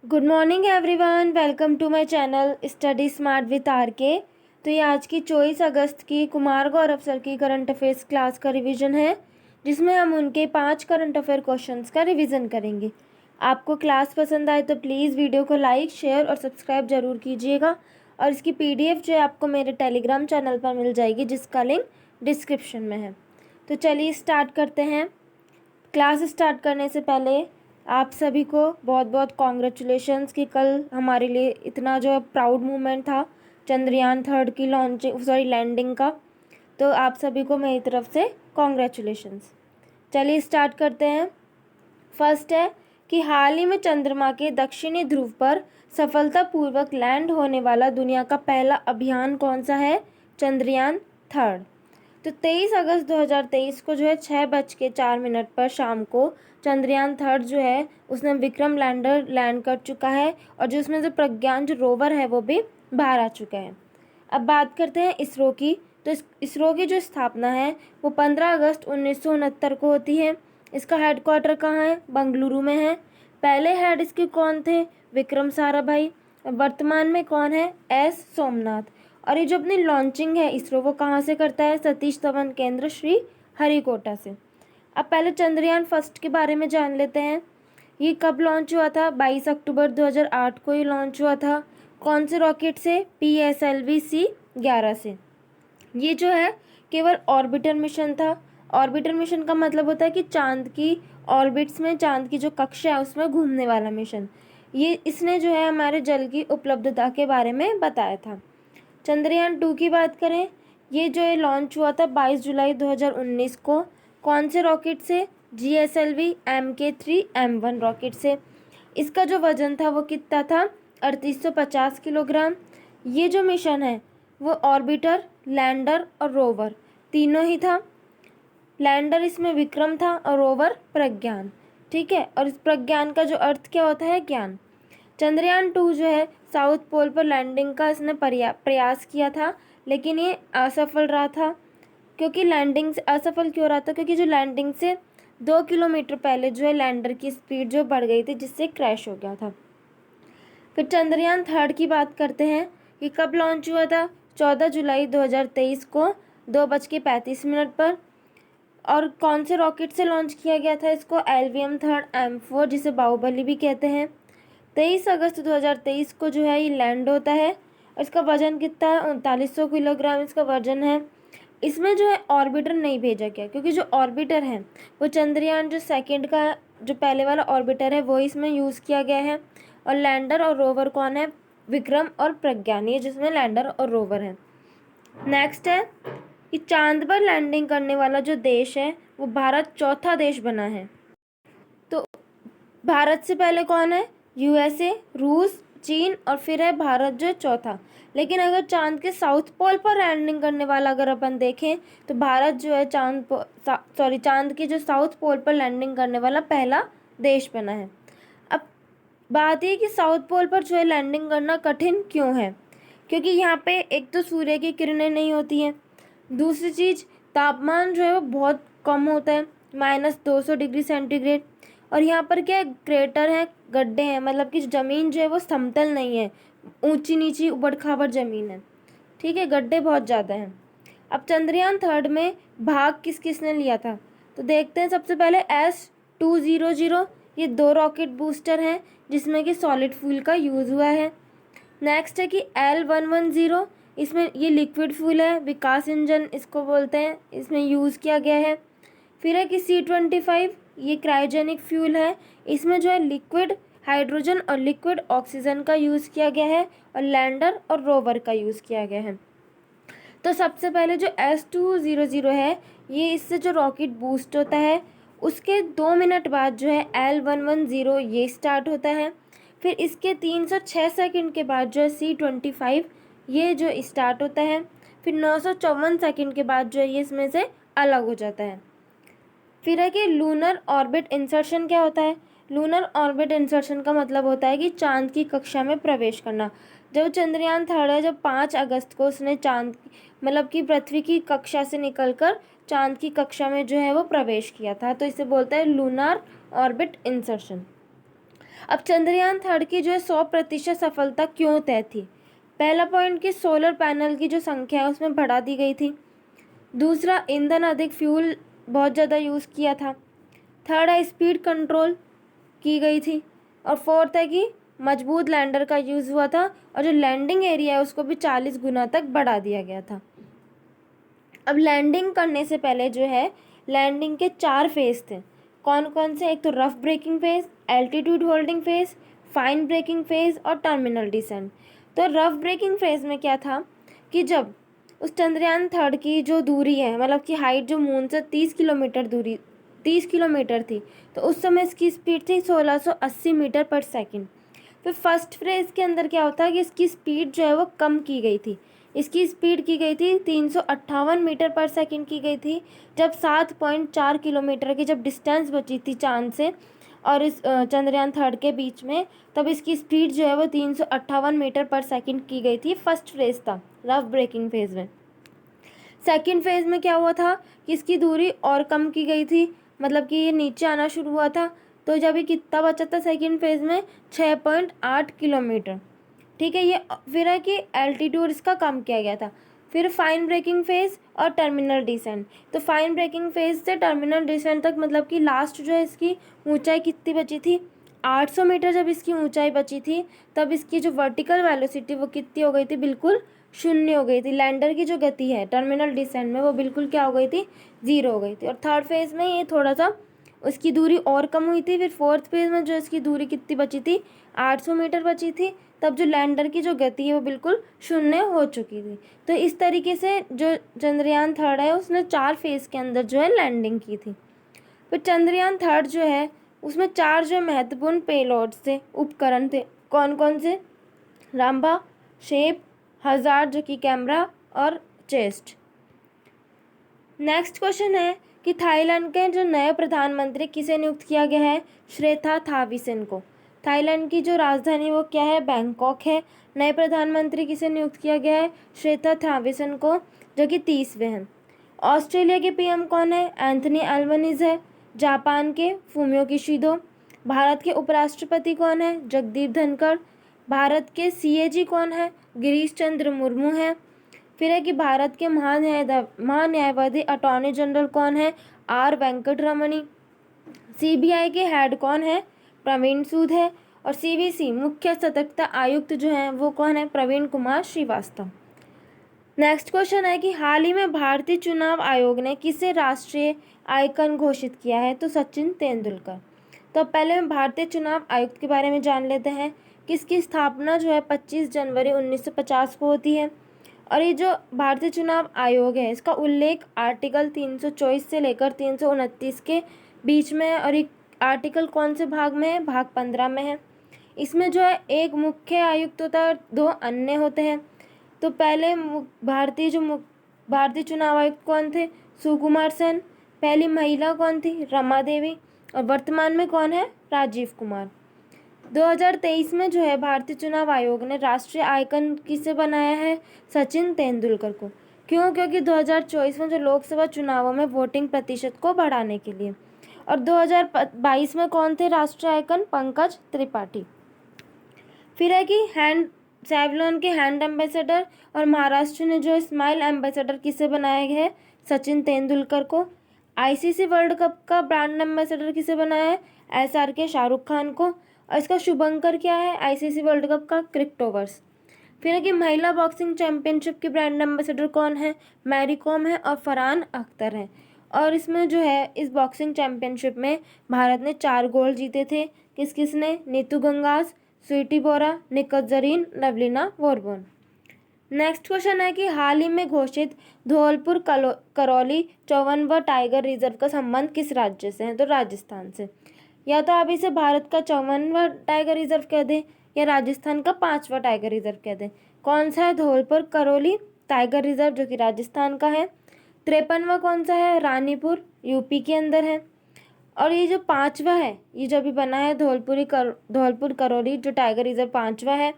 Good morning everyone, welcome to my channel study smart with R K. तो ये आज की 24 अगस्त की कुमार गौरव सर की करंट अफेयर्स क्लास का रिवीजन है, जिसमें हम उनके 5 करंट अफेयर क्वेश्चंस का रिवीजन करेंगे। आपको क्लास पसंद आए तो प्लीज़ वीडियो को लाइक, शेयर और सब्सक्राइब ज़रूर कीजिएगा। और इसकी PDF जो है आपको मेरे टेलीग्राम चैनल पर मिल जाएगी, जिसका लिंक डिस्क्रिप्शन में है। तो चलिए स्टार्ट करते हैं। क्लास स्टार्ट करने से पहले आप सभी को बहुत बहुत कॉन्ग्रेचुलेशंस कि कल हमारे लिए इतना जो प्राउड मोमेंट था चंद्रयान 3 की लैंडिंग का। तो आप सभी को मेरी तरफ से कॉन्ग्रेचुलेशंस। चलिए स्टार्ट करते हैं। फर्स्ट है कि हाल ही में चंद्रमा के दक्षिणी ध्रुव पर सफलतापूर्वक लैंड होने वाला दुनिया का पहला अभियान कौन सा है? चंद्रयान 3। तो 23 अगस्त 2023 को जो है 6:04 पर शाम को चंद्रयान 3 जो है उसने विक्रम लैंडर लैंड कर चुका है, और जो उसमें जो प्रज्ञान जो रोवर है वो भी बाहर आ चुका है। अब बात करते हैं इसरो की। तो इसरो की जो स्थापना है वो 15 अगस्त 1969 को होती है। इसका हेडक्वार्टर कहाँ है? बंगलुरु में है। पहले हेड इसके कौन थे? विक्रम साराभाई। वर्तमान में कौन है? एस सोमनाथ। और ये जो अपनी लॉन्चिंग है इसरो वो कहाँ से करता है? सतीश धवन केंद्र श्री हरिकोटा से। अब पहले चंद्रयान फर्स्ट के बारे में जान लेते हैं। ये कब लॉन्च हुआ था? 22 अक्टूबर 2008 को ये लॉन्च हुआ था। कौन से रॉकेट से? PSLV C11 से। ये जो है केवल ऑर्बिटर मिशन था। ऑर्बिटर मिशन का मतलब होता है कि चांद की ऑर्बिट्स में, चांद की जो कक्षा है उसमें घूमने वाला मिशन। ये इसने जो है हमारे जल की उपलब्धता के बारे में बताया था। चंद्रयान 2 की बात करें, ये जो है लॉन्च हुआ था 22 जुलाई 2019 को। कौन से रॉकेट से? GSLV Mk3M1 रॉकेट से। इसका जो वजन था वो कितना था? 3850 किलोग्राम। ये जो मिशन है वो ऑर्बिटर, लैंडर और रोवर तीनों ही था। लैंडर इसमें विक्रम था और रोवर प्रज्ञान। ठीक है, और इस प्रज्ञान का जो अर्थ क्या होता है? ज्ञान। चंद्रयान 2 जो है साउथ पोल पर लैंडिंग का इसने प्रयास किया था, लेकिन ये असफल रहा था। क्योंकि लैंडिंग से असफल क्यों रहा था? क्योंकि जो लैंडिंग से 2 किलोमीटर पहले जो है लैंडर की स्पीड जो बढ़ गई थी, जिससे क्रैश हो गया था। फिर चंद्रयान 3 की बात करते हैं। ये कब लॉन्च हुआ था? 14 जुलाई 2023 को 2:35 पर। और कौन से रॉकेट से लॉन्च किया गया था इसको? LVM-3 M4, जिसे बाहुबली भी कहते हैं। 23 अगस्त 2023 को जो है ये लैंड होता है। और इसका वजन कितना है? 3900 किलोग्राम इसका वजन है। इसमें जो है ऑर्बिटर नहीं भेजा गया, क्योंकि जो ऑर्बिटर है वो चंद्रयान जो सेकंड का जो पहले वाला ऑर्बिटर है वो इसमें यूज़ किया गया है। और लैंडर और रोवर कौन है? विक्रम और प्रज्ञान, ये जिसमें लैंडर और रोवर है। नेक्स्ट है कि चांद पर लैंडिंग करने वाला जो देश है वो भारत चौथा देश बना है। तो भारत से पहले कौन है? USA, रूस, चीन और फिर है भारत जो चौथा। लेकिन अगर चांद के साउथ पोल पर लैंडिंग करने वाला अगर अपन देखें तो भारत जो है चांद के जो साउथ पोल पर लैंडिंग करने वाला पहला देश बना है। अब बात ये कि साउथ पोल पर जो है लैंडिंग करना कठिन क्यों है? क्योंकि यहाँ पे एक तो सूर्य की किरणें नहीं होती हैं, दूसरी चीज़ तापमान जो है वो बहुत कम होता है, -200 डिग्री सेंटीग्रेड। और यहाँ पर क्या है? क्रेटर है, गड्ढे हैं, मतलब कि ज़मीन जो है वो समतल नहीं है, ऊंची नीची उबड़ खाबड़ ज़मीन है। ठीक है, गड्ढे बहुत ज़्यादा हैं। अब चंद्रयान 3 में भाग किस किसने लिया था? तो देखते हैं। सबसे पहले S200, ये 2 रॉकेट बूस्टर हैं जिसमें कि सॉलिड फ्यूल का यूज़ हुआ है। नेक्स्ट है कि L110, इसमें ये लिक्विड फ्यूल है, विकास इंजन इसको बोलते हैं, इसमें यूज़ किया गया है। फिर है कि C25, ये क्रायोजेनिक फ्यूल है, इसमें जो है लिक्विड हाइड्रोजन और लिक्विड ऑक्सीजन का यूज़ किया गया है, और लैंडर और रोवर का यूज़ किया गया है। तो सबसे पहले जो S200 है, ये इससे जो रॉकेट बूस्ट होता है उसके 2 मिनट बाद जो है L110 ये स्टार्ट होता है। फिर इसके 306 सेकंड के बाद जो है C25 ये जो स्टार्ट होता है। फिर 954 सेकंड के बाद जो है ये इसमें से अलग हो जाता है। फिर है कि लूनर ऑर्बिट इंसर्शन क्या होता है? लूनर ऑर्बिट इंसर्शन का मतलब होता है कि चांद की कक्षा में प्रवेश करना। जब चंद्रयान 3 है, जब 5 अगस्त को उसने चांद मतलब कि पृथ्वी की कक्षा से निकलकर चांद की कक्षा में जो है वो प्रवेश किया था, तो इसे बोलते हैं लूनर ऑर्बिट इंसर्शन। अब चंद्रयान थर्ड की जो है 100% सफलता क्यों तय थी? पहला पॉइंट कि सोलर पैनल की जो संख्या है उसमें बढ़ा दी गई थी। दूसरा, ईंधन अधिक फ्यूल बहुत ज़्यादा यूज़ किया था। थर्ड है स्पीड कंट्रोल की गई थी। और फोर्थ है कि मजबूत लैंडर का यूज़ हुआ था और जो लैंडिंग एरिया है उसको भी 40 गुना तक बढ़ा दिया गया था। अब लैंडिंग करने से पहले जो है लैंडिंग के 4 फेज थे। कौन कौन से? एक तो rough braking phase, altitude holding phase, fine braking phase और टर्मिनल डिसेंट। तो रफ ब्रेकिंग फेज में क्या था कि जब उस चंद्रयान थर्ड की जो दूरी है, मतलब कि हाइट जो मून से 30 किलोमीटर थी, तो उस समय इसकी स्पीड थी 1680 मीटर पर सेकंड। फिर फर्स्ट फेज के अंदर क्या होता है कि इसकी स्पीड जो है वो कम की गई थी। इसकी स्पीड की गई थी 358 मीटर पर सेकंड की गई थी, जब 7.4 किलोमीटर की जब डिस्टेंस बची थी चांद से और इस चंद्रयान थर्ड के बीच में, तब इसकी स्पीड जो है वो 358 मीटर पर सेकंड की गई थी। फर्स्ट फेज था रफ ब्रेकिंग फेज में। सेकंड फेज में क्या हुआ था कि इसकी दूरी और कम की गई थी, मतलब कि ये नीचे आना शुरू हुआ था। तो जब ये कितना बचा था सेकंड फेज में? 6.8 किलोमीटर। ठीक है, ये फिर है कि एल्टीट्यूड इसका कम किया गया था। फिर फाइन ब्रेकिंग फेज और टर्मिनल डिसेंट। तो फाइन ब्रेकिंग फेज से टर्मिनल डिसेंट तक, मतलब कि लास्ट जो है इसकी ऊंचाई कितनी बची थी? 800 मीटर जब इसकी ऊंचाई बची थी, तब इसकी जो वर्टिकल वेलोसिटी वो कितनी हो गई थी? बिल्कुल शून्य हो गई थी। लैंडर की जो गति है टर्मिनल डिसेंट में वो बिल्कुल क्या हो गई थी? 0 हो गई थी। और थर्ड फेज में ये थोड़ा सा उसकी दूरी और कम हुई थी। फिर फोर्थ फेज में जो इसकी दूरी कितनी बची थी? 800 मीटर बची थी। तब जो लैंडर की जो गति है वो बिल्कुल शून्य हो चुकी थी। तो इस तरीके से जो चंद्रयान थर्ड है उसने 4 फेज के अंदर जो है लैंडिंग की थी। फिर चंद्रयान थर्ड जो है उसमें 4 जो महत्वपूर्ण पेलोड्स थे, उपकरण थे। कौन कौन से? राम्बा, शेप, हजार्ड जो कि कैमरा, और चेस्ट। नेक्स्ट क्वेश्चन है कि थाईलैंड के जो नए प्रधानमंत्री किसे नियुक्त किया गया है? श्रेथा थाविसेन को। थाईलैंड की जो राजधानी वो क्या है? बैंकॉक है। नए प्रधानमंत्री किसे नियुक्त किया गया है? श्रेथा थाविसेन को, जो कि 30वें हैं। ऑस्ट्रेलिया के पीएम कौन है? एंथनी एल्बनीज है। जापान के फूमियो किशिदो। भारत के उपराष्ट्रपति कौन है? जगदीप धनखड़। भारत के सीएजी कौन है? गिरीश चंद्र मुर्मू है। फिर है कि भारत के महान्यायवादी अटॉर्नी जनरल कौन है? Are Venkat Ramani. सीबीआई के हेड कौन है? प्रवीण सूद है। और सीवीसी मुख्य सतर्कता आयुक्त जो है वो कौन है? प्रवीण कुमार श्रीवास्तव। नेक्स्ट क्वेश्चन है कि हाल ही में भारतीय चुनाव आयोग ने किसे राष्ट्रीय आइकन घोषित किया है? तो सचिन तेंदुलकर। तो पहले हम भारतीय चुनाव आयुक्त के बारे में जान लेते हैं कि इसकी स्थापना जो है 25 जनवरी 1950 को होती है। और ये जो भारतीय चुनाव आयोग है इसका उल्लेख आर्टिकल 324 से लेकर 329 के बीच में है। और ये आर्टिकल कौन से भाग में है? भाग 15 में है। इसमें जो है एक मुख्य आयुक्त होता है और 2 अन्य होते हैं। तो पहले भारतीय चुनाव आयुक्त कौन थे? सुकुमार सेन। पहली महिला कौन थी? रमा देवी। और वर्तमान में कौन है? राजीव कुमार। 2023 में जो है भारतीय चुनाव आयोग ने राष्ट्रीय आइकन किसे बनाया है? सचिन तेंदुलकर को। क्यों? क्योंकि 2024 में जो लोकसभा चुनावों में वोटिंग प्रतिशत को बढ़ाने के लिए। और 2022 में कौन थे राष्ट्रीय आइकन? पंकज त्रिपाठी। फिर है कि सेवलॉन के हैंड एम्बेसडर और महाराष्ट्र ने जो स्माइल एम्बेसडर किसे बनाया गया है? सचिन तेंदुलकर को। आईसीसी वर्ल्ड कप का ब्रांड एम्बेसडर किसे बनाया है? SRK शाहरुख खान को। और इसका शुभंकर क्या है आईसीसी वर्ल्ड कप का? क्रिप्टोवर्स। फिर है कि महिला बॉक्सिंग चैंपियनशिप के ब्रांड एम्बेसडर कौन है? मैरी कॉम है और फरहान अख्तर है। और इसमें जो है इस बॉक्सिंग चैंपियनशिप में भारत ने 4 गोल्ड जीते थे। किस किस ने? नीतू गंगास, स्वीटी बोरा, निकत जरीन, लवलीना बोरगोन। नेक्स्ट क्वेश्चन है कि हाल ही में घोषित धौलपुर करौली 54वां टाइगर रिजर्व का संबंध किस राज्य से है? तो राजस्थान से। या तो आप इसे भारत का 54वां टाइगर रिजर्व कह दें या राजस्थान का 5वां टाइगर रिजर्व कह दें। कौन सा है? धौलपुर करौली टाइगर रिजर्व जो कि राजस्थान का है। 53वां कौन सा है? रानीपुर यूपी के अंदर है। और ये जो 5वां है ये जो अभी बना है धौलपुर करौली जो टाइगर रिजर्व 5वां है,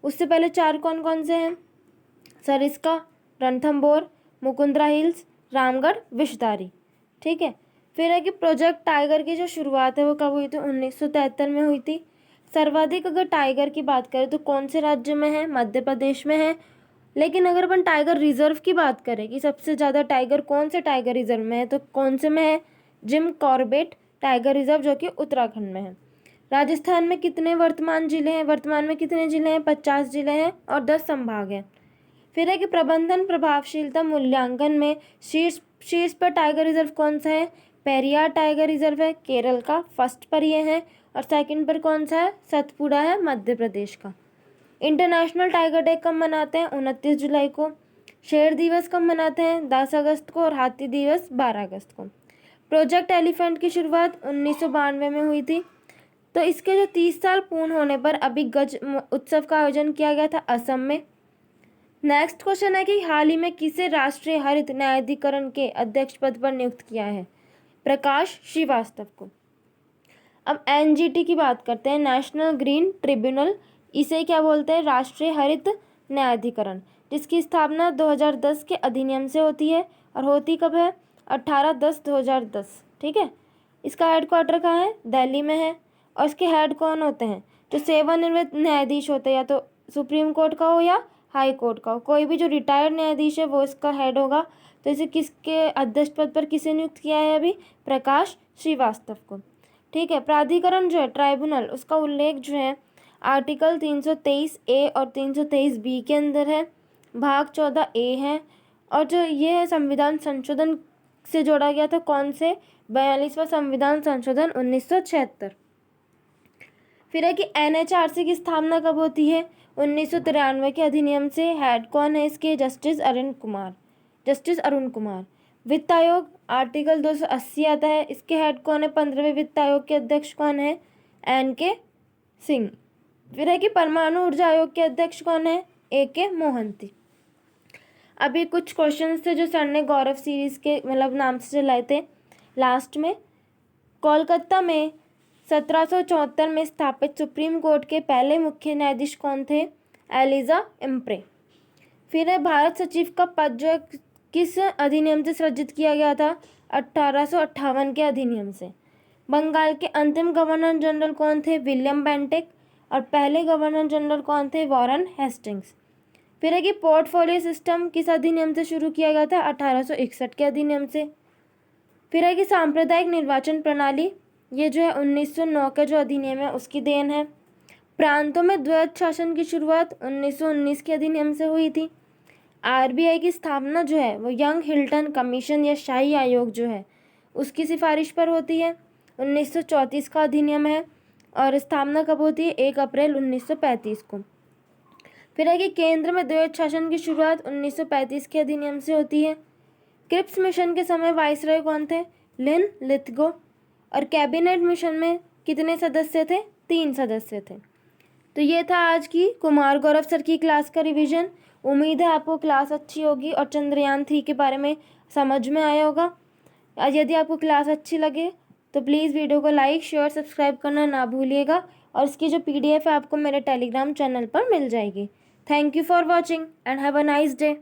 उससे पहले 4 कौन कौन से हैं? सरिस्का, रणथंभौर, मुकुंदरा हिल्स, रामगढ़, विषधारी। ठीक है। फिर है कि प्रोजेक्ट टाइगर की जो शुरुआत है वो कब हुई थी? 1973 में हुई थी। सर्वाधिक अगर टाइगर की बात करें तो कौन से राज्य में है? मध्य प्रदेश में है। लेकिन अगर अपन टाइगर रिजर्व की बात करें कि सबसे ज़्यादा टाइगर कौन से टाइगर रिजर्व में है, तो कौन से में है? जिम कॉर्बेट टाइगर रिजर्व, जो कि उत्तराखंड में है। राजस्थान में कितने वर्तमान जिले हैं? वर्तमान में कितने जिले हैं? 50 जिले हैं और 10 संभाग हैं। फिर है कि प्रबंधन प्रभावशीलता मूल्यांकन में शीर्ष पर टाइगर रिजर्व कौन सा है? पेरियार टाइगर रिजर्व है केरल का, फर्स्ट पर ये है। और सेकंड पर कौन सा है? सतपुड़ा है मध्य प्रदेश का। इंटरनेशनल टाइगर डे कब मनाते हैं? 29 जुलाई को। शेर दिवस कब मनाते हैं? 10 अगस्त को। और हाथी दिवस 12 अगस्त को। प्रोजेक्ट एलिफेंट की शुरुआत 1992 में हुई थी। तो इसके जो 30 साल पूर्ण होने पर अभी गज उत्सव का आयोजन किया गया था असम में। नेक्स्ट क्वेश्चन है कि हाल ही में किसे राष्ट्रीय हरित न्यायाधिकरण के अध्यक्ष पद पर नियुक्त किया है? प्रकाश श्रीवास्तव को। अब एनजीटी की बात करते हैं, नेशनल ग्रीन ट्रिब्यूनल। इसे क्या बोलते हैं? राष्ट्रीय हरित न्यायाधिकरण, जिसकी स्थापना 2010 के अधिनियम से होती है। और होती कब है? 18/10/2010। ठीक है। इसका हेडक्वार्टर कहाँ है? दिल्ली में है। और इसके हेड कौन होते हैं? जो सेवानिवृत्त न्यायाधीश होते हैं, या तो सुप्रीम कोर्ट का हो या हाई कोर्ट का हो, कोई भी जो रिटायर्ड न्यायाधीश है वो इसका हेड होगा। तो इसे किसके अध्यक्ष पद पर किसे नियुक्त किया है अभी? प्रकाश श्रीवास्तव को। ठीक है। प्राधिकरण जो है, ट्राइब्यूनल, उसका उल्लेख जो है आर्टिकल 323A और 323B के अंदर है। भाग 14A है। और जो ये है संविधान संशोधन से जोड़ा गया था, कौन से? 42वां संविधान संशोधन 1976। फिर है कि NHRC की स्थापना कब होती है? 1993 के अधिनियम से। हेड कौन है इसके? जस्टिस अरुण कुमार। वित्त आयोग आर्टिकल 280 आता है। इसके हेड कौन है? 15वें वित्त आयोग के अध्यक्ष कौन है? NK सिंह। फिर है कि परमाणु ऊर्जा आयोग के अध्यक्ष कौन है? AK मोहंती। अभी कुछ क्वेश्चंस थे जो सर ने गौरव सीरीज के मतलब नाम से चलाए थे लास्ट में। कोलकाता में 1774 में स्थापित सुप्रीम कोर्ट के पहले मुख्य न्यायाधीश कौन थे? एलिजा इम्प्रे। फिर है भारत सचिव का पद जो है किस अधिनियम से सृजित किया गया था? 1858 के अधिनियम से। बंगाल के अंतिम गवर्नर जनरल कौन थे? William Bentinck. और पहले गवर्नर जनरल कौन थे? Warren Hastings. फिर है कि पोर्टफोलियो सिस्टम किस अधिनियम से शुरू किया गया था? 1861 के अधिनियम से। फिर है कि सांप्रदायिक निर्वाचन प्रणाली, ये जो है 1909 का जो अधिनियम है उसकी देन है। प्रांतों में द्वैध शासन की शुरुआत 1919 के अधिनियम से हुई थी। RBI की स्थापना जो है वो यंग हिल्टन कमीशन या शाही आयोग जो है उसकी सिफारिश पर होती है। 1934 का अधिनियम है। और स्थापना कब होती है? 1 अप्रैल 1935 को। फिर है कि केंद्र में द्वैध शासन की शुरुआत 1935 के अधिनियम से होती है। क्रिप्स मिशन के समय वाइसरॉय कौन थे? लिन लिथगो। और कैबिनेट मिशन में कितने सदस्य थे? 3 सदस्य थे। तो ये था आज की कुमार गौरव सर की क्लास का रिवीजन। उम्मीद है आपको क्लास अच्छी होगी और चंद्रयान 3 के बारे में समझ में आया होगा। यदि आपको क्लास अच्छी लगे तो प्लीज़ वीडियो को लाइक शेयर सब्सक्राइब करना ना भूलिएगा। और इसकी जो PDF है आपको मेरे टेलीग्राम चैनल पर मिल जाएगी। Thank you for watching and have a nice day.